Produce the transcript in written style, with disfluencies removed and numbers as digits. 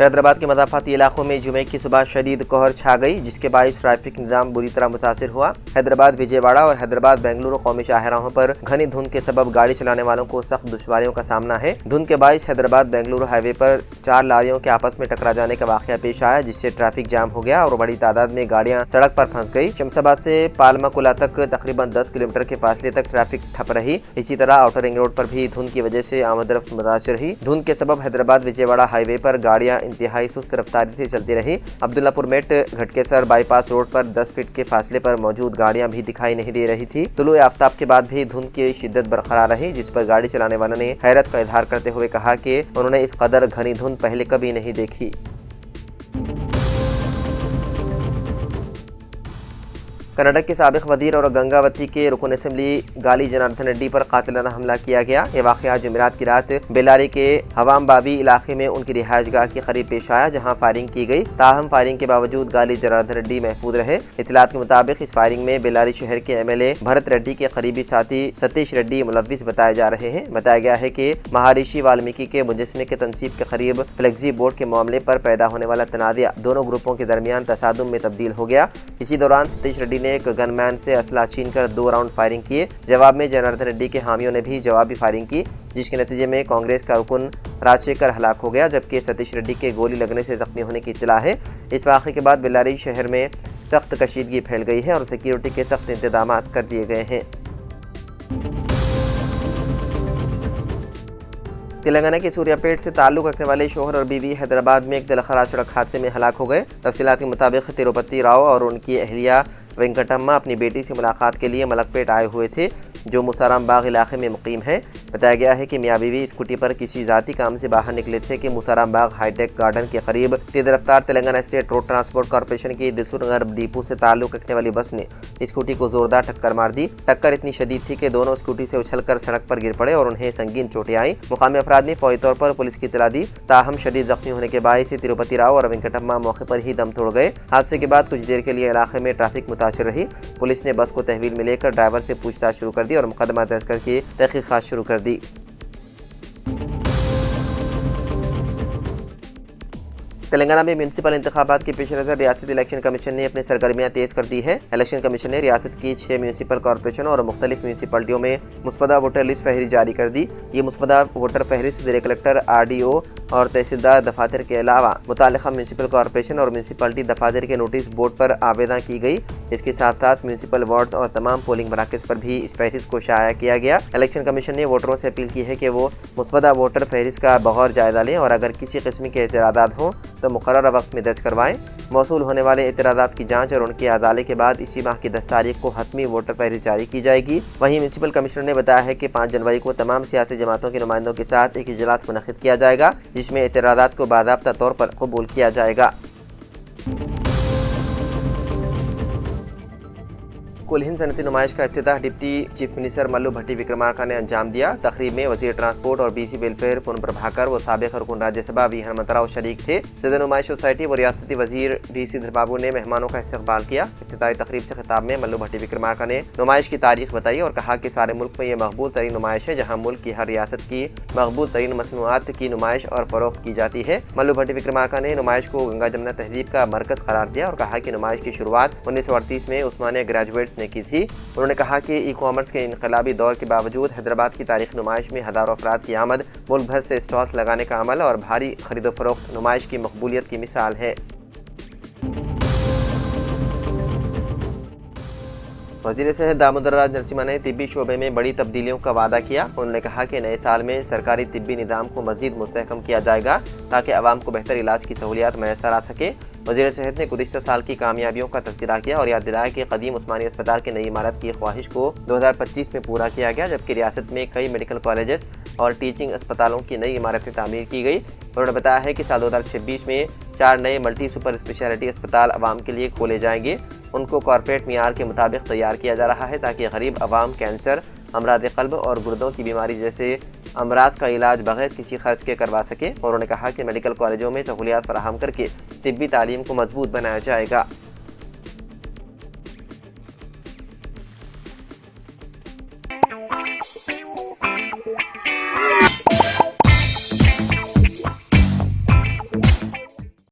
हैदराबाद के मज़ाफ़ाती इलाकों में जुमे की सुबह शदीद कोहर छा गई, जिसके बायस ट्रैफिक निज़ाम बुरी तरह मुतासिर हुआ। हैदराबाद विजयवाड़ा और हैदराबाद बेंगलुरु कौमी शाहराहों पर घनी धुंध के सबब गाड़ी चलाने वालों को सख्त दुश्वारियों का सामना है। धुंध के बायस हैदराबाद बेंगलुरु हाईवे पर 4 लारियों के आपस में टकरा जाने का वाक़या पेश आया, जिससे ट्रैफिक जाम हो गया और बड़ी तादाद में गाड़ियां सड़क पर फंस गई। शमशाबाद से पालमाकुला तक तकरीबन 10 किलोमीटर के फासले तक ट्रैफिक ठप रही। इसी तरह आउटर रिंग रोड पर भी धुंध की वजह से आमदरफ्त मुतासिर रही। धुंध के सबब हैदराबाद विजयवाड़ा हाईवे पर गाड़ियां इंतहाई सुस्त रफ्तारी से चलती रही। Abdullapurmet Ghatkesar bypass road पर 10 फीट के फासले पर मौजूद गाड़ियां भी दिखाई नहीं दे रही थी। तुलुए आफ्ताब के बाद भी धुंध की शिद्दत बरकरार रही, जिस पर गाड़ी चलाने वालों ने हैरत का इजहार करते हुए कहा कि उन्होंने इस कदर घनी धुंध पहले कभी नहीं देखी। कर्नाटक के साबिक वजीर और गंगावती के रुकन असेंबली गाली जनार्दन रेड्डी पर कातिलाना हमला किया गया। ये वाक़या जुमेरात की रात बेलारी के हवाम बाबी इलाके में उनकी रिहाइशगाह के करीब पेश आया, जहां फायरिंग की गई। ताहम फायरिंग के बावजूद गाली जनार्दन रेड्डी महफूज रहे। इतलात के मुताबिक इस फायरिंग में बेलारी शहर के MLA भरत रेड्डी के करीबी साथी सतीश रेड्डी मुलव्विस बताए जा रहे हैं। बताया गया है कि महर्षि वाल्मीकि के मुजस्समे के तनसीब के करीब फ्लेक्सी बोर्ड के मामले पर पैदा होने वाला तनाज़ा दोनों ग्रुपों के दरमियान तसादुम में तब्दील हो गया। इसी दौरान सतीश रेड्डी ने एक गनमैन से असला छीनकर 2 राउंड फायरिंग किए। जवाब में जनार्दन रेड्डी के हामियों ने भी जवाबी फायरिंग की, जिसके नतीजे में कांग्रेस का रुकन राजशेखर हलाक हो गया, जबकि सतीश रेड्डी के गोली लगने से जख्मी होने की इत्तला है। इस वाक़े के बाद बेलारी शहर में सख्त कशीदगी फैल गई है और सिक्योरिटी के सख्त इंतजाम कर दिए गए हैं। तेलंगाना के सूर्यापेट से ताल्लुक़ रखने वाले शोहर और बीवी हैदराबाद में एक दिलखराज सड़क हादसे में हलाक हो गए। तफसीलात के मुताबिक तिरुपति राव और उनकी अहलिया वेंकटम्मा अपनी बेटी से मुलाकात के लिए मलकपेट आए हुए थे, जो मुसाराम बाग इलाके में मुकीम है। बताया गया है कि मियाँ बीवी स्कूटी पर किसी ज़ाती काम से बाहर निकले थे कि मुसाराम बाग हाईटेक गार्डन के करीब तेज रफ्तार Telangana state road transport corporation की दिलसुरनगर डिपो से ताल्लुक़ रखने वाली बस ने स्कूटी को जोरदार टक्कर मार दी। टक्कर इतनी शदीद थी कि दोनों स्कूटी से उछलकर सड़क पर गिर पड़े और उन्हें संगीन चोटें आई। मुकामी अफराद ने फौरी तौर पर पुलिस की इत्तला दी। ताहम शदीद जख्मी होने के बायस तिरुपति राव और वेंकटम्मा मौके पर ही दम तोड़ गए। हादसे के बाद कुछ देर के लिए इलाके में ट्रैफिक मुतासिर रही। पुलिस ने बस को तहवील में लेकर ड्राइवर से पूछताछ शुरू कर दी और मुकदमा दर्ज करके तहकीकात शुरू कर दी। तेलंगाना में म्यूनसिपल इंतखाबात के पेश नज़र रियासती इलेक्शन कमीशन ने अपनी सरगर्मियां तेज कर दी है। इलेक्शन कमीशन ने रियासत की 6 म्यूनसिपल कॉर्पोरेशनों और मुख्तलिफ म्यूनसिपलिटियों में मुस्वदा वोटर लिस्ट फहरिस्त जारी कर दी। ये मुस्वदा वोटर फहरिस्त ज़िला कलेक्टर, RDO और तहसीलदार दफातर के अलावा मुताल्लिक़ा म्यूनसिपल कॉर्पोरेशन और म्यूनसिपलिटी दफातर के नोटिस बोर्ड पर आवेदन की गई। इसके साथ साथ म्यूनसिपल वार्ड्स और तमाम पोलिंग मराकज़ पर भी इस फहरिस्त को शाया किया गया। इलेक्शन कमीशन ने वोटरों से अपील की है कि वो मुस्वदा वोटर फहरिस्त का बगौर जायजा लें और अगर किसी किस्म के एतराज़ात हों तो मुकर्रर वक्त में दर्ज करवाएं। मौसूल होने वाले एतराज़ात की जांच और उनके अदाले के बाद इसी माह की 10 तारीख को हतमी वोटर फहरिस्त जारी की जाएगी। वहीं म्यूनसिपल कमिश्नर ने बताया है कि 5 जनवरी को तमाम सियासी जमातों के नुमाइंदों के साथ एक इजलास मुनक़िद किया जाएगा, जिसमें एतराज़ात को बाज़ाब्ता तौर पर कबूल किया जाएगा। कुल हिंद सनती नुमाइश का इफ्तिताह डिप्टी चीफ मिनिस्टर मल्लू भट्टी विक्रमार्का ने अंजाम दिया। तकरीब में वज़ीर ट्रांसपोर्ट और BC वेलफेयर पूर्ण प्रभाकर व साबिक़ रुकन राज्यसभा वी हनुमंतराव शरीक थे। सदर नुमाइश सोसाइटी व रियासती वज़ीर DC धरबाबू ने मेहमानों का इस्तकबाल किया। इफ्तिताही तकरीब से खिताब में मल्लू भट्टी विक्रमार्का ने नुमाइश की तारीख बताई और कहा कि सारे मुल्क में यह मकबूल तरीन नुमाइश है, जहाँ मुल्क की हर रियासत की मकबूल तरीन मसनूआत की नुमाइश और फ़रोख्त की जाती है। मल्लू भट्टी विक्रमार्का ने नुमाइश को गंगा जमुना तहजीब का मरकज़ करार दिया और कहा कि नुमाइश की शुरुआत 1938 में उस्मानिया ग्रेजुएट्स ने की थी। उन्होंने कहा कि ई-कॉमर्स के इनकलाबी दौर के बावजूद हैदराबाद की तारीख नुमाइश में हज़ारों अफराद की आमद, मुल्क भर से स्टॉल्स लगाने का अमल और भारी खरीदो फरोख्त नुमाइश की मकबूलियत की मिसाल है। वज़ीर सेहत दामोदर राज नरसिम्हा ने तिब्बी शोबे में बड़ी तब्दीलियों का वादा किया। उन्होंने कहा कि नए साल में सरकारी तिब्बी निज़ाम को मज़ीद मुस्तहकम किया जाएगा ताकि आवाम को बेहतर इलाज की सहूलियात मैसर आ सके। वज़ीर सेहत ने गुज़िश्ता साल की कामयाबियों का तज़किरा किया और याद दिलाया कि कदीम उस्मानी अस्पताल की नई इमारत की ख्वाहिश को 2025 में पूरा किया गया, जबकि रियासत में कई मेडिकल कॉलेजेस और टीचिंग अस्पतालों की नई इमारतें तामीर की गई। उन्होंने बताया है कि साल 2026 में 4 नए मल्टी सुपर स्पेशलिटी अस्पताल आवाम के लिए खोले जाएंगे। उनको कॉर्पोरेट मियार के मुताबिक तैयार किया जा रहा है ताकि गरीब आवाम कैंसर, अमराद क़ल्ब और गुर्दों की बीमारी जैसे अमराज का इलाज बगैर किसी खर्च के करवा सके। और उन्होंने कहा कि मेडिकल कॉलेजों में सहूलियात फराहम करके तिब्बी तालीम को मजबूत बनाया जाएगा।